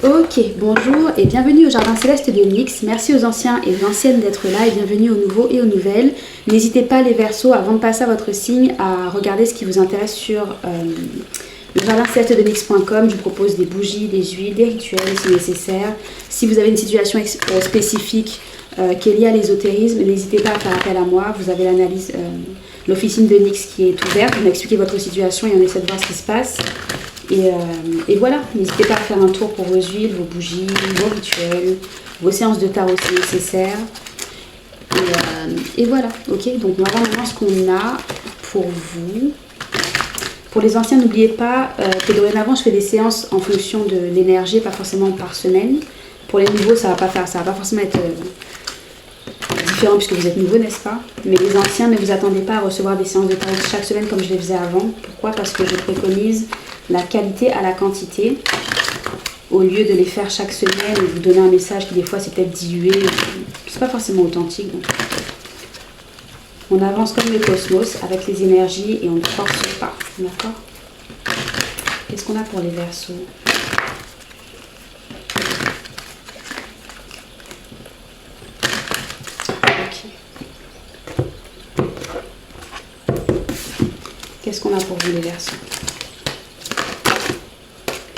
Ok, bonjour et bienvenue au Jardin Céleste de Nyx. Merci aux anciens et aux anciennes d'être là et bienvenue aux nouveaux et aux nouvelles. N'hésitez pas les Verseaux, avant de passer à votre signe, à regarder ce qui vous intéresse sur le Jardin Céleste de Nyx.com. Je vous propose des bougies, des huiles, des rituels si nécessaire. Si vous avez une situation spécifique qui est liée à l'ésotérisme, n'hésitez pas à faire appel à moi. Vous avez l'analyse, l'officine de Nyx qui est ouverte. Vous m'expliquez votre situation et on essaie de voir ce qui se passe. Et voilà, n'hésitez pas à faire un tour pour vos huiles, vos bougies, vos rituels, vos séances de tarot si nécessaire. Et voilà, ok. Donc on va voir maintenant ce qu'on a pour vous. Pour les anciens, n'oubliez pas que dorénavant je fais des séances en fonction de l'énergie, pas forcément par semaine. Pour les nouveaux, ça va pas forcément être différent puisque vous êtes nouveau, n'est-ce pas? Mais les anciens, ne vous attendez pas à recevoir des séances de tarot chaque semaine comme je les faisais avant. Pourquoi? Parce que je préconise la qualité à la quantité, au lieu de les faire chaque semaine et vous donner un message qui des fois c'est peut-être dilué, c'est pas forcément authentique. Donc. On avance comme le cosmos avec les énergies et on ne force pas, d'accord? Qu'est-ce qu'on a pour les Verseaux? Ok. Qu'est-ce qu'on a pour vous les Verseaux?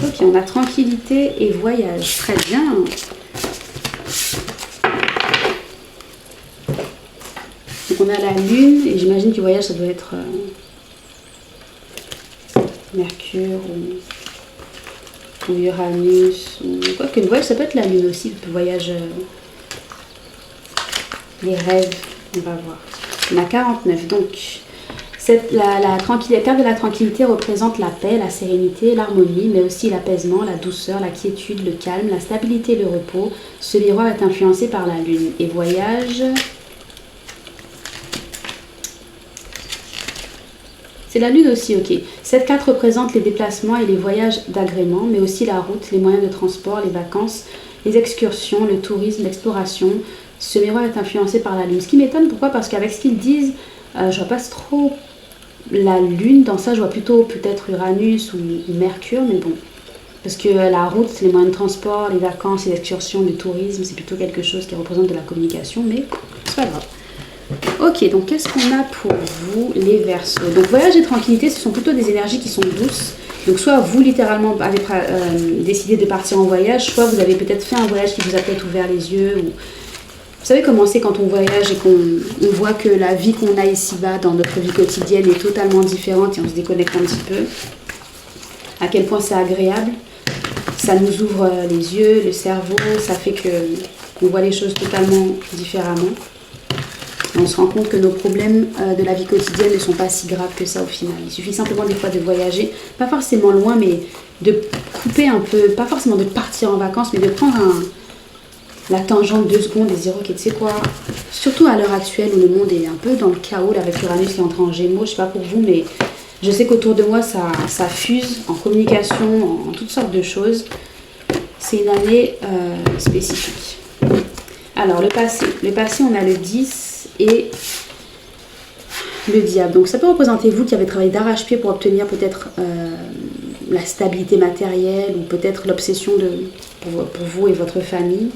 Ok, on a tranquillité et voyage. Très bien. Donc on a la lune et j'imagine que voyage ça doit être Mercure ou Uranus. Quoi que le voyage ça peut être la lune aussi, le voyage, les rêves, on va voir. On a 49, donc... La carte de la tranquillité représente la paix, la sérénité, l'harmonie, mais aussi l'apaisement, la douceur, la quiétude, le calme, la stabilité et le repos. Ce miroir est influencé par la lune. Et voyage... C'est la lune aussi, ok. Cette carte représente les déplacements et les voyages d'agrément, mais aussi la route, les moyens de transport, les vacances, les excursions, le tourisme, l'exploration. Ce miroir est influencé par la lune. Ce qui m'étonne, pourquoi? Parce qu'avec ce qu'ils disent, je vois pas trop... La lune, dans ça, je vois plutôt peut-être Uranus ou Mercure, mais bon. Parce que la route, les moyens de transport, les vacances, les excursions, le tourisme, c'est plutôt quelque chose qui représente de la communication, mais c'est pas grave. Ok, donc qu'est-ce qu'on a pour vous, les Verseaux? Donc voyage et tranquillité, ce sont plutôt des énergies qui sont douces. Donc soit vous, littéralement, avez décidé de partir en voyage, soit vous avez peut-être fait un voyage qui vous a peut-être ouvert les yeux, ou... Vous savez comment c'est quand on voyage et qu'on voit que la vie qu'on a ici-bas dans notre vie quotidienne est totalement différente et on se déconnecte un petit peu. À quel point c'est agréable. Ça nous ouvre les yeux, le cerveau, ça fait qu'on voit les choses totalement différemment. Et on se rend compte que nos problèmes de la vie quotidienne ne sont pas si graves que ça au final. Il suffit simplement des fois de voyager, pas forcément loin, mais de couper un peu, pas forcément de partir en vacances, mais de prendre la tangente 2 secondes et se dire ok, tu sais quoi, surtout à l'heure actuelle où le monde est un peu dans le chaos là, avec Uranus qui est entré en Gémeaux, je sais pas pour vous, mais je sais qu'autour de moi ça fuse en communication, en toutes sortes de choses. C'est une année spécifique. Alors le passé on a le 10 et le diable. Donc ça peut représenter vous qui avez travaillé d'arrache-pied pour obtenir peut-être la stabilité matérielle ou peut-être l'obsession pour vous et votre famille.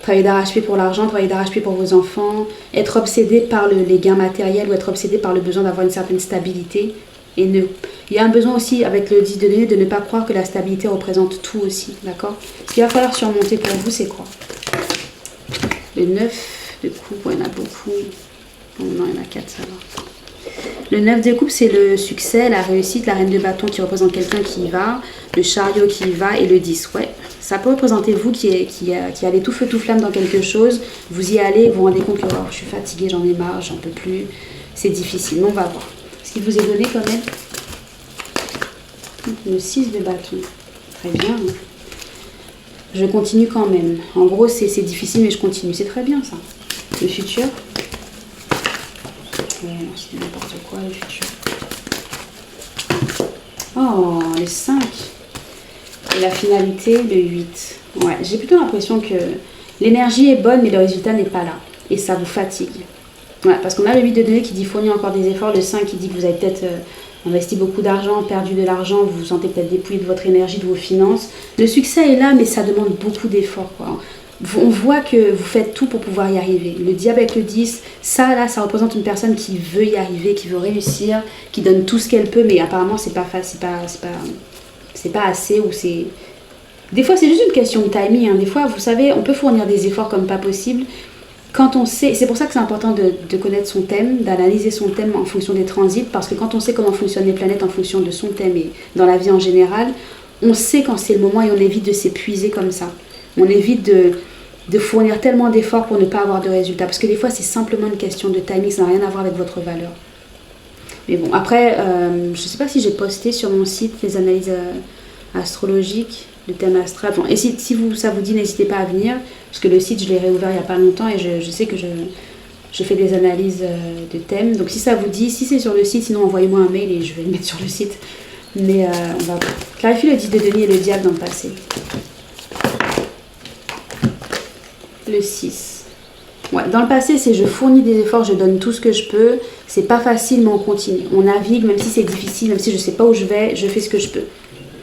Travailler d'arrache-pied pour l'argent, travailler d'arrache-pied pour vos enfants, être obsédé par les gains matériels ou être obsédé par le besoin d'avoir une certaine stabilité. Il y a un besoin aussi avec le 10 de denier de ne pas croire que la stabilité représente tout aussi, d'accord? Ce qu'il va falloir surmonter pour vous, c'est quoi? Le 9 de coupe, il y en a beaucoup. Oh non, il y en a 4, ça va. Le 9 de coupe, c'est le succès, la réussite, la reine de bâton qui représente quelqu'un qui y va, le chariot qui y va et le 10, ouais. Ça peut représenter vous qui allez tout feu tout flamme dans quelque chose. Vous y allez, vous vous rendez compte que oh, je suis fatiguée, j'en ai marre, j'en peux plus. C'est difficile, mais on va voir. Ce qui vous est donné quand même, le 6 de bâton. Très bien. Je continue quand même. En gros, c'est difficile, mais je continue. C'est très bien ça. Le futur. Ouais, non, c'est n'importe quoi, le futur. Oh, les 5. Et la finalité, le 8. Ouais, j'ai plutôt l'impression que l'énergie est bonne, mais le résultat n'est pas là. Et ça vous fatigue. Ouais, parce qu'on a le 8 de denier qui dit fournir encore des efforts, le 5 qui dit que vous avez peut-être investi beaucoup d'argent, perdu de l'argent, vous vous sentez peut-être dépouillé de votre énergie, de vos finances. Le succès est là, mais ça demande beaucoup d'efforts, quoi. On voit que vous faites tout pour pouvoir y arriver. Le diable avec le 10, ça là, ça représente une personne qui veut y arriver, qui veut réussir, qui donne tout ce qu'elle peut, mais apparemment c'est pas facile, c'est pas assez, ou c'est... Des fois c'est juste une question de timing, hein. Des fois, vous savez, on peut fournir des efforts comme pas possible. Quand on sait, c'est pour ça que c'est important de connaître son thème, d'analyser son thème en fonction des transits, parce que quand on sait comment fonctionnent les planètes en fonction de son thème et dans la vie en général, on sait quand c'est le moment et on évite de s'épuiser comme ça. On évite de fournir tellement d'efforts pour ne pas avoir de résultats. Parce que des fois, c'est simplement une question de timing, ça n'a rien à voir avec votre valeur. Mais bon, après, je ne sais pas si j'ai posté sur mon site les analyses astrologiques, le thème astral. Bon, et si ça vous dit, n'hésitez pas à venir, parce que le site, je l'ai réouvert il n'y a pas longtemps et je sais que je fais des analyses de thèmes. Donc si ça vous dit, si c'est sur le site, sinon envoyez-moi un mail et je vais le mettre sur le site. Mais on va clarifier le 10 de denier et le diable dans le passé. Le 6. Ouais, dans le passé, c'est je fournis des efforts, je donne tout ce que je peux. C'est pas facile, mais on continue. On navigue, même si c'est difficile, même si je sais pas où je vais, je fais ce que je peux.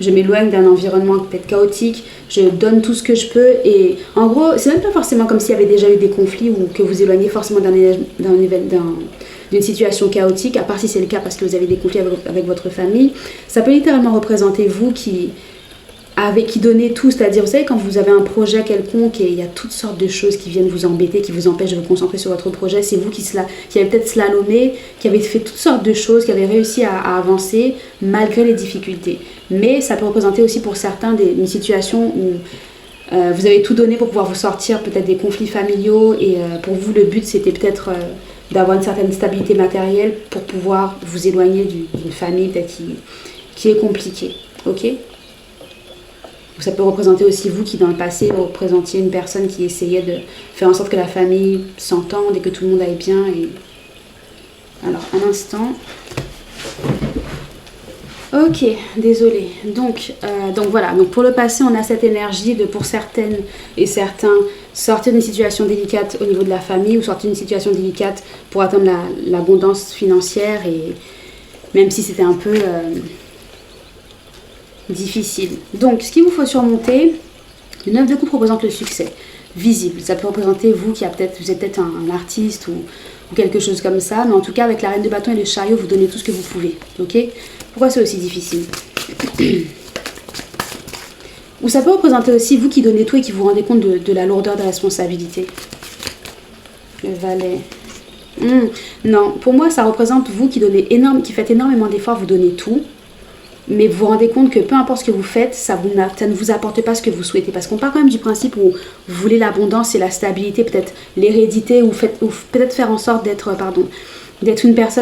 Je m'éloigne d'un environnement peut-être chaotique, je donne tout ce que je peux. Et en gros, c'est même pas forcément comme s'il y avait déjà eu des conflits ou que vous éloignez forcément d'une situation chaotique, à part si c'est le cas parce que vous avez des conflits avec votre famille. Ça peut littéralement représenter vous qui donnez tout, c'est-à-dire, vous savez, quand vous avez un projet quelconque et il y a toutes sortes de choses qui viennent vous embêter, qui vous empêchent de vous concentrer sur votre projet, c'est vous qui avez peut-être slalomé, qui avez fait toutes sortes de choses, qui avez réussi à avancer malgré les difficultés. Mais ça peut représenter aussi pour certains une situation où vous avez tout donné pour pouvoir vous sortir peut-être des conflits familiaux et pour vous, le but, c'était peut-être d'avoir une certaine stabilité matérielle pour pouvoir vous éloigner d'une famille peut-être qui est compliquée. Ok ? Ça peut représenter aussi vous qui, dans le passé, représentiez une personne qui essayait de faire en sorte que la famille s'entende et que tout le monde aille bien. Alors, un instant. Ok, désolé. Donc voilà. Donc pour le passé, on a cette énergie de, pour certaines et certains, sortir d'une situation délicate au niveau de la famille ou sortir d'une situation délicate pour atteindre l'abondance financière, et même si c'était un peu... difficile. Donc, ce qu'il vous faut surmonter, le 9 de coupe représente le succès visible. Ça peut représenter vous vous êtes peut-être un artiste ou quelque chose comme ça, mais en tout cas, avec la reine de bâton et le chariot, vous donnez tout ce que vous pouvez. Ok ? Pourquoi c'est aussi difficile ? Ou ça peut représenter aussi vous qui donnez tout et qui vous rendez compte de la lourdeur des responsabilités. Le valet. Non, pour moi, ça représente vous qui faites énormément d'efforts, vous donnez tout. Mais vous vous rendez compte que peu importe ce que vous faites, ça ne vous apporte pas ce que vous souhaitez. Parce qu'on part quand même du principe où vous voulez l'abondance et la stabilité, peut-être l'hérédité, ou peut-être faire en sorte d'être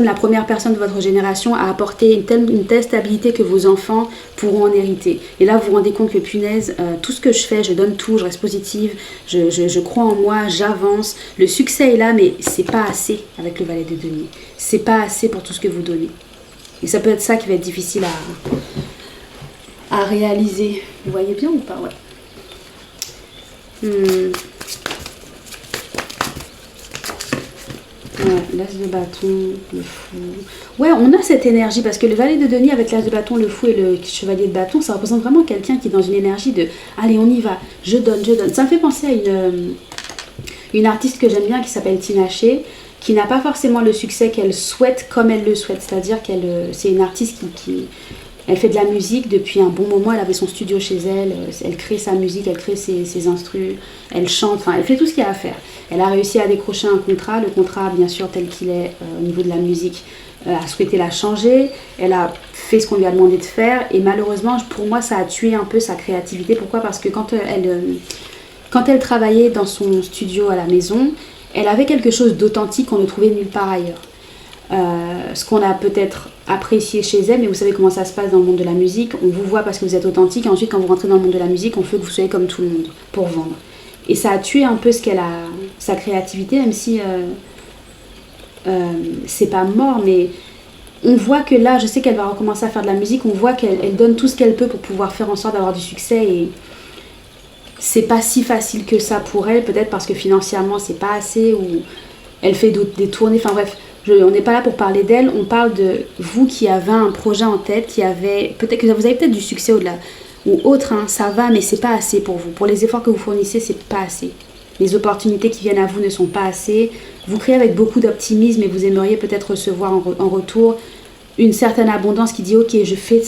la première personne de votre génération à apporter une telle stabilité que vos enfants pourront en hériter. Et là, vous vous rendez compte que punaise, tout ce que je fais, je donne tout, je reste positive, je crois en moi, j'avance. Le succès est là, mais c'est pas assez avec le valet de denier. C'est pas assez pour tout ce que vous donnez. Et ça peut être ça qui va être difficile à réaliser. Vous voyez bien ou pas ? Ouais. Ouais, l'as de bâton, le fou. Ouais, on a cette énergie parce que le valet de denier avec l'as de bâton, le fou et le chevalier de bâton, ça représente vraiment quelqu'un qui est dans une énergie de « Allez, on y va, je donne ». Ça me fait penser à une artiste que j'aime bien qui s'appelle Tinashe, qui n'a pas forcément le succès qu'elle souhaite comme elle le souhaite. C'est-à-dire c'est une artiste elle fait de la musique depuis un bon moment, elle avait son studio chez elle, elle crée sa musique, elle crée ses instrus, elle chante, enfin elle fait tout ce qu'il y a à faire. Elle a réussi à décrocher un contrat, le contrat bien sûr tel qu'il est au niveau de la musique, a souhaité la changer, elle a fait ce qu'on lui a demandé de faire et malheureusement pour moi ça a tué un peu sa créativité. Pourquoi ? Parce que quand elle travaillait dans son studio à la maison, elle avait quelque chose d'authentique qu'on ne trouvait nulle part ailleurs. Ce qu'on a peut-être apprécié chez elle, mais vous savez comment ça se passe dans le monde de la musique, on vous voit parce que vous êtes authentique, et ensuite quand vous rentrez dans le monde de la musique, on veut que vous soyez comme tout le monde, pour vendre. Et ça a tué un peu sa créativité, même si c'est pas mort, mais on voit que là, je sais qu'elle va recommencer à faire de la musique, on voit qu'elle donne tout ce qu'elle peut pour pouvoir faire en sorte d'avoir du succès, et c'est pas si facile que ça pour elle, peut-être parce que financièrement c'est pas assez, ou elle fait des tournées, enfin bref, On n'est pas là pour parler d'elle, on parle de vous qui avez un projet en tête, qui avez peut-être que vous avez peut-être du succès au-delà ou autre, hein, ça va, mais c'est pas assez pour vous. Pour les efforts que vous fournissez, c'est pas assez. Les opportunités qui viennent à vous ne sont pas assez. Vous créez avec beaucoup d'optimisme et vous aimeriez peut-être recevoir en retour une certaine abondance qui dit ok, je fais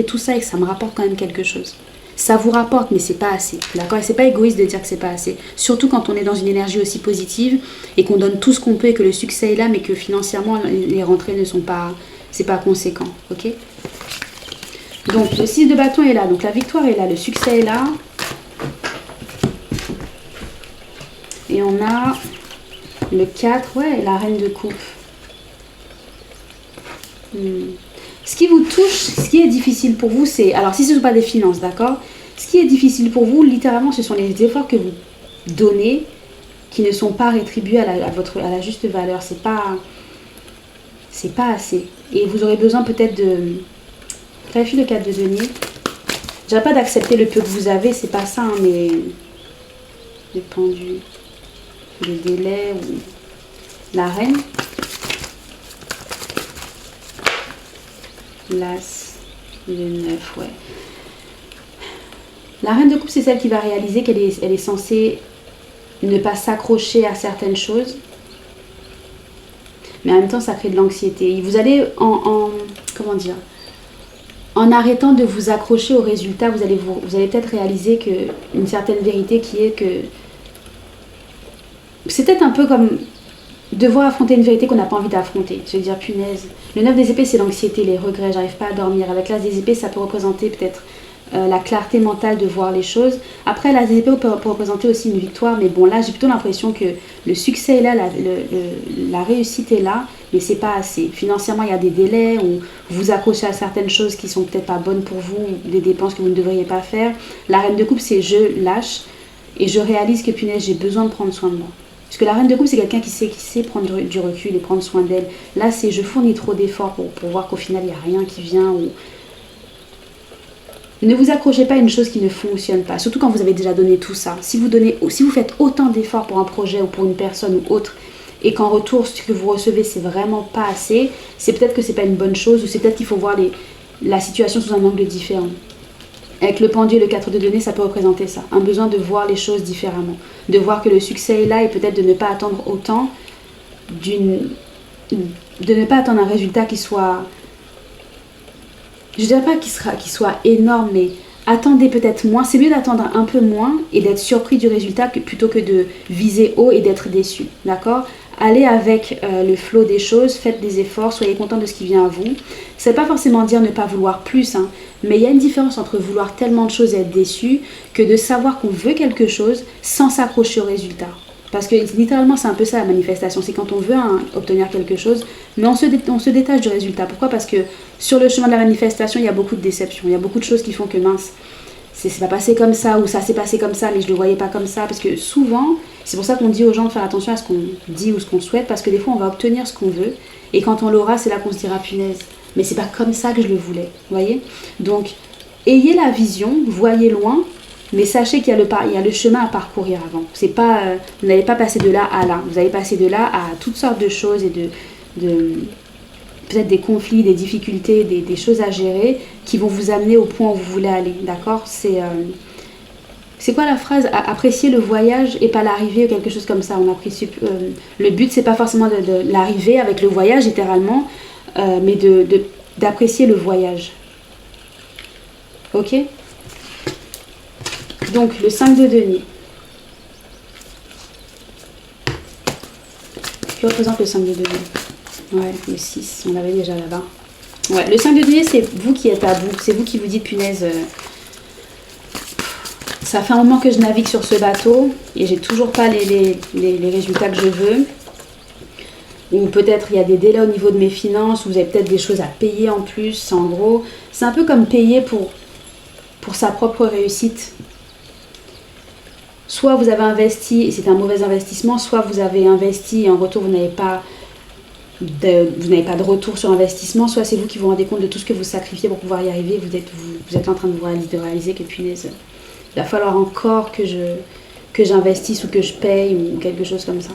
tout ça et que ça me rapporte quand même quelque chose. Ça vous rapporte, mais c'est pas assez, d'accord? Et c'est pas égoïste de dire que c'est pas assez. Surtout quand on est dans une énergie aussi positive et qu'on donne tout ce qu'on peut et que le succès est là, mais que financièrement les rentrées ne sont pas, c'est pas conséquent, ok? Donc le 6 de bâton est là, donc la victoire est là, le succès est là. Et on a le 4, ouais, et la reine de coupe. Ce qui vous touche, ce qui est difficile pour vous, c'est... Alors, si ce ne sont pas des finances, d'accord? Ce qui est difficile pour vous, littéralement, ce sont les efforts que vous donnez qui ne sont pas rétribués à la juste valeur. C'est pas assez. Et vous aurez besoin peut-être de... Clarifie le 4 de denier. Je dirais pas d'accepter le peu que vous avez, c'est pas ça, hein, mais... Le pendu, le délai ou la reine. L'as, le 9, ouais. La reine de coupe, c'est celle qui va réaliser qu'elle est censée ne pas s'accrocher à certaines choses. Mais en même temps, ça crée de l'anxiété. Vous allez comment dire, en arrêtant de vous accrocher aux résultats, vous allez peut-être réaliser une certaine vérité qui est que c'est peut-être un peu comme devoir affronter une vérité qu'on n'a pas envie d'affronter. Se dire, punaise. Le 9 des épées, c'est l'anxiété, les regrets, j'arrive pas à dormir. Avec l'as des épées, ça peut représenter peut-être la clarté mentale de voir les choses. Après, l'as des épées peut représenter aussi une victoire, mais bon, là, j'ai plutôt l'impression que le succès est là, la réussite est là, mais c'est pas assez. Financièrement, il y a des délais, où vous vous accrochez à certaines choses qui sont peut-être pas bonnes pour vous, des dépenses que vous ne devriez pas faire. La reine de coupe, c'est je lâche et je réalise que, punaise, j'ai besoin de prendre soin de moi. Parce que la reine de coupe, c'est quelqu'un qui sait prendre du recul et prendre soin d'elle. Là, c'est je fournis trop d'efforts pour voir qu'au final, il n'y a rien qui vient. Ne vous accrochez pas à une chose qui ne fonctionne pas. Surtout quand vous avez déjà donné tout ça. Si vous faites autant d'efforts pour un projet ou pour une personne ou autre, et qu'en retour, ce que vous recevez, c'est vraiment pas assez, c'est peut-être que c'est pas une bonne chose, ou c'est peut-être qu'il faut voir la situation sous un angle différent. Avec le pendu et le 4 de denier, ça peut représenter ça. Un besoin de voir les choses différemment. De voir que le succès est là et peut-être de ne pas attendre autant de ne pas attendre un résultat qui soit... Je dirais pas qu'il soit énorme, mais attendez peut-être moins. C'est mieux d'attendre un peu moins et d'être surpris du résultat plutôt que de viser haut et d'être déçu. D'accord? Allez avec le flow des choses, faites des efforts, soyez content de ce qui vient à vous. Ça ne veut pas forcément dire ne pas vouloir plus, hein, mais il y a une différence entre vouloir tellement de choses et être déçu que de savoir qu'on veut quelque chose sans s'accrocher au résultat. Parce que littéralement, c'est un peu ça la manifestation. C'est quand on veut obtenir quelque chose, mais on se détache du résultat. Pourquoi? Parce que sur le chemin de la manifestation, il y a beaucoup de déceptions. Il y a beaucoup de choses qui font que mince, c'est pas passé comme ça, ou ça s'est passé comme ça, mais je le voyais pas comme ça. Parce que souvent, c'est pour ça qu'on dit aux gens de faire attention à ce qu'on dit ou ce qu'on souhaite, parce que des fois, on va obtenir ce qu'on veut. Et quand on l'aura, c'est là qu'on se dira, punaise, mais c'est pas comme ça que je le voulais. Vous voyez? Donc, ayez la vision, voyez loin, mais sachez qu'il y a le chemin à parcourir avant. C'est pas, vous n'allez pas passer de là à là. Vous allez passer de là à toutes sortes de choses et peut-être des conflits, des difficultés, des choses à gérer qui vont vous amener au point où vous voulez aller. D'accord? C'est quoi la phrase? Apprécier le voyage et pas l'arrivée ou quelque chose comme ça. On apprécie, le but, c'est pas forcément de l'arrivée avec le voyage, littéralement, mais d'apprécier le voyage. Ok? Donc, le 5 de denier. Qui représente le 5 de denier? Ouais, le 6, on l'avait déjà là-bas. Ouais, le 5 de denier, c'est vous qui êtes à bout. C'est vous qui vous dites, punaise, ça fait un moment que je navigue sur ce bateau et j'ai toujours pas les résultats que je veux. Ou peut-être il y a des délais au niveau de mes finances, ou vous avez peut-être des choses à payer en plus. En gros, c'est un peu comme payer pour sa propre réussite. Soit vous avez investi et c'est un mauvais investissement, soit vous avez investi et en retour vous n'avez pas de retour sur investissement, soit c'est vous qui vous rendez compte de tout ce que vous sacrifiez pour pouvoir y arriver. Vous êtes en train de réaliser que punaise, il va falloir encore que j'investisse ou que je paye ou quelque chose comme ça.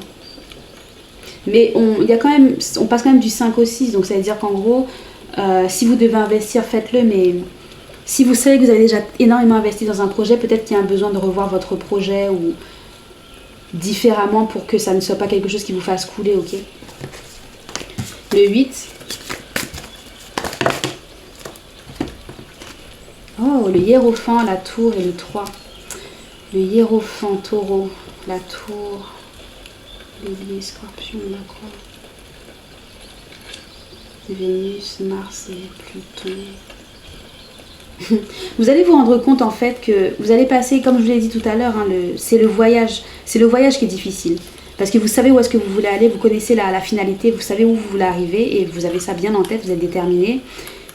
Mais on passe quand même du 5 au 6, donc ça veut dire qu'en gros, si vous devez investir, faites-le, mais si vous savez que vous avez déjà énormément investi dans un projet, peut-être qu'il y a un besoin de revoir votre projet ou différemment pour que ça ne soit pas quelque chose qui vous fasse couler, ok? Le 8. Oh, le hiérophant, la tour et le 3. Le hiérophant, taureau, la tour, bélier, scorpion, la croix. Vénus, Mars et Pluton. Vous allez vous rendre compte en fait que vous allez passer, comme je vous l'ai dit tout à l'heure, hein, c'est le voyage qui est difficile. Parce que vous savez où est-ce que vous voulez aller, vous connaissez la finalité, vous savez où vous voulez arriver et vous avez ça bien en tête, vous êtes déterminé.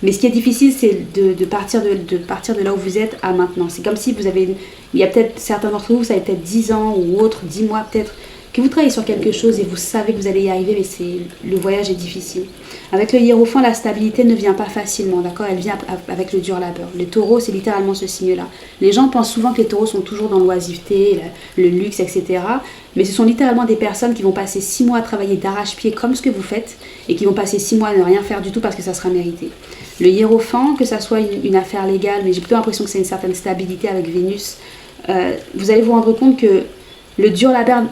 Mais ce qui est difficile, c'est de partir de là où vous êtes à maintenant. C'est comme si vous avez, il y a peut-être certains d'entre vous, ça fait peut-être 10 ans ou autre, 10 mois peut-être, que vous travaillez sur quelque chose et vous savez que vous allez y arriver, mais le voyage est difficile. Avec le hiérophant, la stabilité ne vient pas facilement, d'accord? Elle vient avec le dur labeur. Le taureau, c'est littéralement ce signe-là. Les gens pensent souvent que les taureaux sont toujours dans l'oisiveté, le luxe, etc. Mais ce sont littéralement des personnes qui vont passer 6 mois à travailler d'arrache-pied comme ce que vous faites et qui vont passer 6 mois à ne rien faire du tout parce que ça sera mérité. Le hiérophant, que ça soit une affaire légale, mais j'ai plutôt l'impression que c'est une certaine stabilité avec Vénus, vous allez vous rendre compte que le dur labeur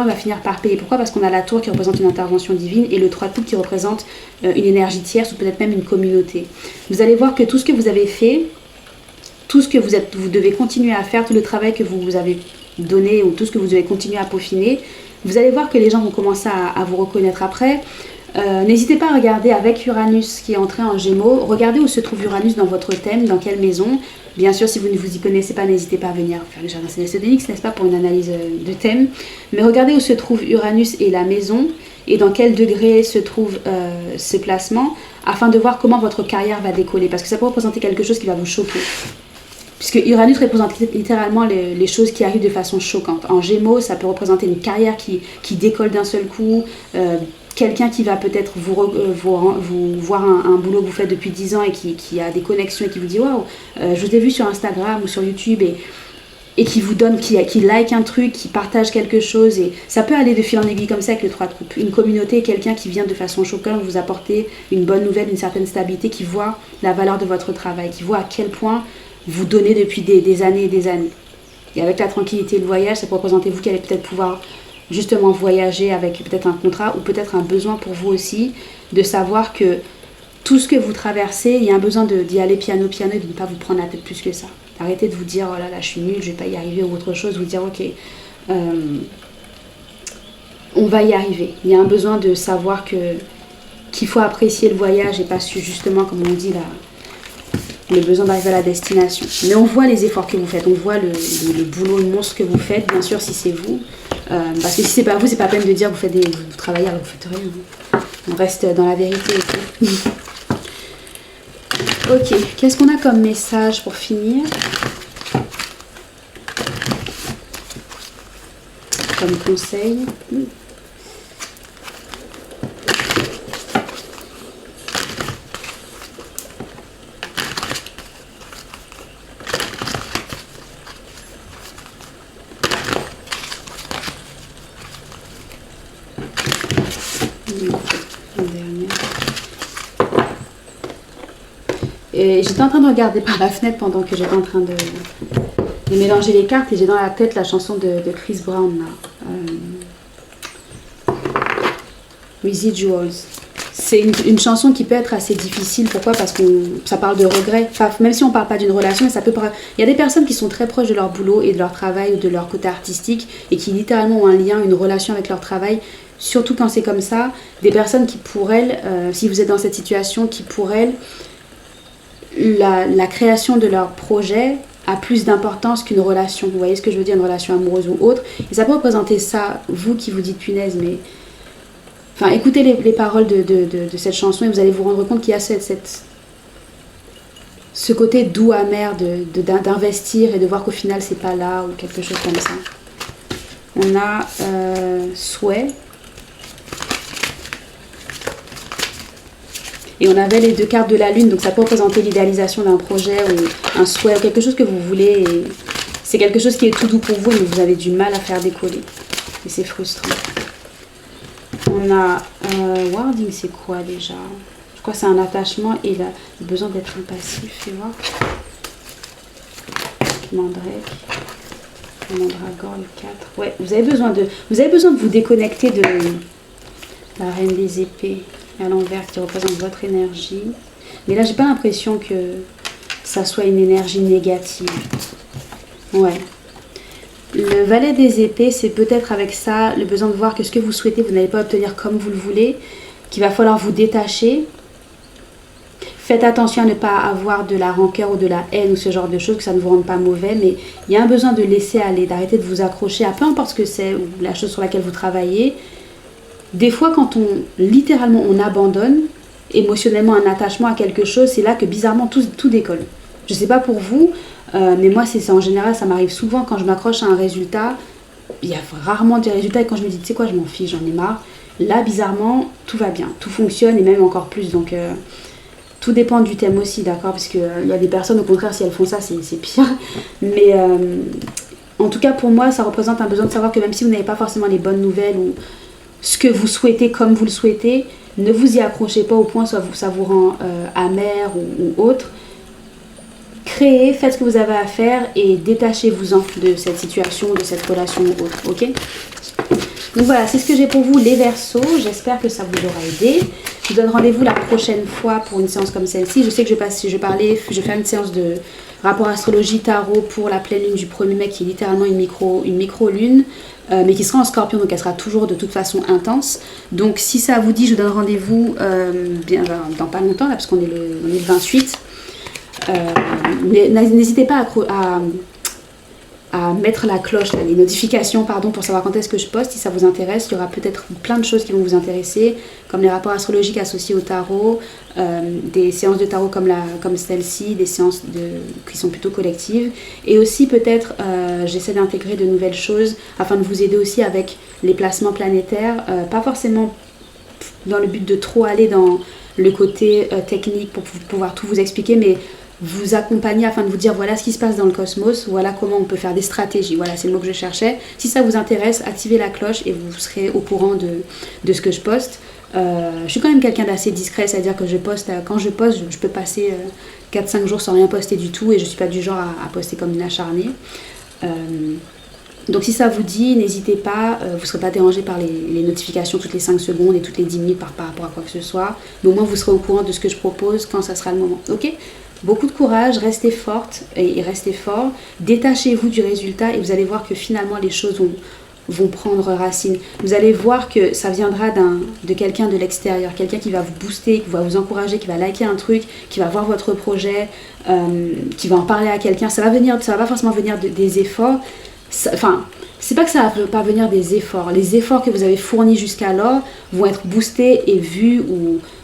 va finir par payer. Pourquoi? Parce qu'on a la tour qui représente une intervention divine et le 3 de coupe qui représente une énergie tierce ou peut-être même une communauté. Vous allez voir que tout ce que vous avez fait, tout ce que vous devez continuer à faire, tout le travail que vous avez donné ou tout ce que vous devez continuer à peaufiner, vous allez voir que les gens vont commencer à vous reconnaître après. N'hésitez pas à regarder avec Uranus qui est entré en Gémeaux. Regardez où se trouve Uranus dans votre thème, dans quelle maison. Bien sûr, si vous ne vous y connaissez pas, n'hésitez pas à venir faire le jardin céleste de Nyx, n'est-ce pas, pour une analyse de thème. Mais regardez où se trouve Uranus et la maison et dans quel degré se trouve ce placement afin de voir comment votre carrière va décoller. Parce que ça peut représenter quelque chose qui va vous choquer. Puisque Uranus représente littéralement les choses qui arrivent de façon choquante. En Gémeaux, ça peut représenter une carrière qui décolle d'un seul coup, quelqu'un qui va peut-être vous voir un boulot que vous faites depuis 10 ans et qui a des connexions et qui vous dit « Waouh, je vous ai vu sur Instagram ou sur YouTube » et qui vous donne, qui like un truc, qui partage quelque chose. Et ça peut aller de fil en aiguille comme ça avec le 3 de coupe. Une communauté, quelqu'un qui vient de façon choquante vous apporter une bonne nouvelle, une certaine stabilité, qui voit la valeur de votre travail, qui voit à quel point vous donnez depuis des années et des années. Et avec la tranquillité et le voyage, ça peut représenter vous qui allez peut-être pouvoir justement voyager avec peut-être un contrat ou peut-être un besoin pour vous aussi de savoir que tout ce que vous traversez, il y a un besoin d'y aller piano et de ne pas vous prendre la tête plus que ça. Arrêtez de vous dire oh là là je suis nulle, je vais pas y arriver ou autre chose, vous dire ok on va y arriver. Il y a un besoin de savoir qu'il faut apprécier le voyage et pas justement comme on dit là le besoin d'arriver à la destination. Mais on voit les efforts que vous faites, on voit le boulot, le monstre que vous faites, bien sûr si c'est vous. Parce que si c'est pas vous, c'est pas peine de dire que vous travaillez alors que vous faites rien. On reste dans la vérité. Ok, qu'est-ce qu'on a comme message pour finir? Comme conseil. Et j'étais en train de regarder par la fenêtre pendant que j'étais en train de mélanger les cartes et j'ai dans la tête la chanson de Chris Brown là. Residuals. C'est une chanson qui peut être assez difficile. Pourquoi? Parce que ça parle de regret. Enfin, même si on ne parle pas d'une relation, ça peut. Il y a des personnes qui sont très proches de leur boulot et de leur travail ou de leur côté artistique et qui littéralement ont un lien, une relation avec leur travail. Surtout quand c'est comme ça. Des personnes qui pour elles, si vous êtes dans cette situation, qui pour elles la création de leur projet a plus d'importance qu'une relation. Vous voyez ce que je veux dire, une relation amoureuse ou autre. Et ça peut représenter ça, vous qui vous dites punaise, mais... Enfin, écoutez les paroles de cette chanson et vous allez vous rendre compte qu'il y a ce côté doux, amer d'investir et de voir qu'au final, c'est pas là ou quelque chose comme ça. On a souhait. Et on avait les 2 cartes de la lune, donc ça peut représenter l'idéalisation d'un projet ou un souhait ou quelque chose que vous voulez. C'est quelque chose qui est tout doux pour vous, mais vous avez du mal à faire décoller. Et c'est frustrant. On a wording, c'est quoi déjà? Je crois que c'est un attachement et il a besoin d'être impassif, fais voir. Mandrake. Mandragore, le 4. Ouais, vous avez besoin de vous déconnecter de la reine des épées à l'envers qui représente votre énergie. Mais là, j'ai pas l'impression que ça soit une énergie négative. Ouais. Le valet des épées, c'est peut-être avec ça le besoin de voir que ce que vous souhaitez, vous n'allez pas obtenir comme vous le voulez, qu'il va falloir vous détacher. Faites attention à ne pas avoir de la rancœur ou de la haine ou ce genre de choses, que ça ne vous rende pas mauvais, mais il y a un besoin de laisser aller, d'arrêter de vous accrocher à peu importe ce que c'est ou la chose sur laquelle vous travaillez. Des fois, quand littéralement on abandonne émotionnellement un attachement à quelque chose, c'est là que bizarrement tout décolle. Je ne sais pas pour vous, mais moi c'est ça en général, ça m'arrive souvent quand je m'accroche à un résultat, il y a rarement des résultats et quand je me dis tu sais quoi, je m'en fiche, j'en ai marre, là bizarrement tout va bien, tout fonctionne et même encore plus, donc tout dépend du thème aussi, d'accord, parce qu'il y a des personnes au contraire si elles font ça c'est pire, mais en tout cas pour moi ça représente un besoin de savoir que même si vous n'avez pas forcément les bonnes nouvelles ou ce que vous souhaitez comme vous le souhaitez, ne vous y accrochez pas au point soit ça vous rend amer ou autre. Créez, faites ce que vous avez à faire et détachez-vous-en de cette situation, de cette relation ou autre, ok? Donc voilà, c'est ce que j'ai pour vous les Verseaux, j'espère que ça vous aura aidé. Je vous donne rendez-vous la prochaine fois pour une séance comme celle-ci. Je sais que je vais faire une séance de rapport astrologie tarot pour la pleine lune du 1er mai qui est littéralement une micro-lune, mais qui sera en Scorpion, donc elle sera toujours de toute façon intense. Donc si ça vous dit, je vous donne rendez-vous dans pas longtemps, là, parce qu'on est le 28. N'hésitez pas à mettre la cloche, les notifications, pardon, pour savoir quand est-ce que je poste. Si ça vous intéresse, il y aura peut-être plein de choses qui vont vous intéresser, comme les rapports astrologiques associés au tarot, des séances de tarot comme celle-ci, des séances qui sont plutôt collectives. Et aussi peut-être, j'essaie d'intégrer de nouvelles choses afin de vous aider aussi avec les placements planétaires, pas forcément dans le but de trop aller dans le côté technique pour pouvoir tout vous expliquer, mais vous accompagner afin de vous dire voilà ce qui se passe dans le cosmos, voilà comment on peut faire des stratégies, voilà c'est le mot que je cherchais. Si ça vous intéresse, activez la cloche et vous serez au courant de ce que je poste. Je suis quand même quelqu'un d'assez discret, c'est-à-dire que quand je poste, je peux passer 4-5 jours sans rien poster du tout et je ne suis pas du genre à poster comme une acharnée. Donc si ça vous dit, n'hésitez pas, vous ne serez pas dérangé par les notifications toutes les 5 secondes et toutes les 10 minutes par rapport à quoi que ce soit. Mais au moins vous serez au courant de ce que je propose quand ça sera le moment. Ok ? Beaucoup de courage, restez forte et restez fort. Détachez-vous du résultat et vous allez voir que finalement les choses vont prendre racine. Vous allez voir que ça viendra de quelqu'un de l'extérieur, quelqu'un qui va vous booster, qui va vous encourager, qui va liker un truc, qui va voir votre projet, qui va en parler à quelqu'un. Ça va pas forcément venir des efforts. C'est pas que ça va pas venir des efforts. Les efforts que vous avez fournis jusqu'alors vont être boostés et vus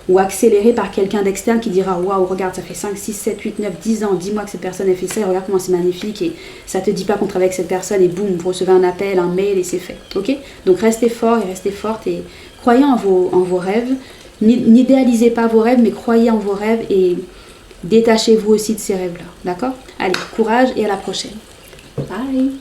ou accélérés par quelqu'un d'externe qui dira waouh, regarde, ça fait 5, 6, 7, 8, 9, 10 ans, dis-moi que cette personne a fait ça et regarde comment c'est magnifique et ça te dit pas qu'on travaille avec cette personne et boum, vous recevez un appel, un mail et c'est fait. Ok ? Donc restez fort et restez forte et croyez en vos rêves. N'idéalisez pas vos rêves, mais croyez en vos rêves et détachez-vous aussi de ces rêves-là. D'accord ? Allez, courage et à la prochaine. Bye.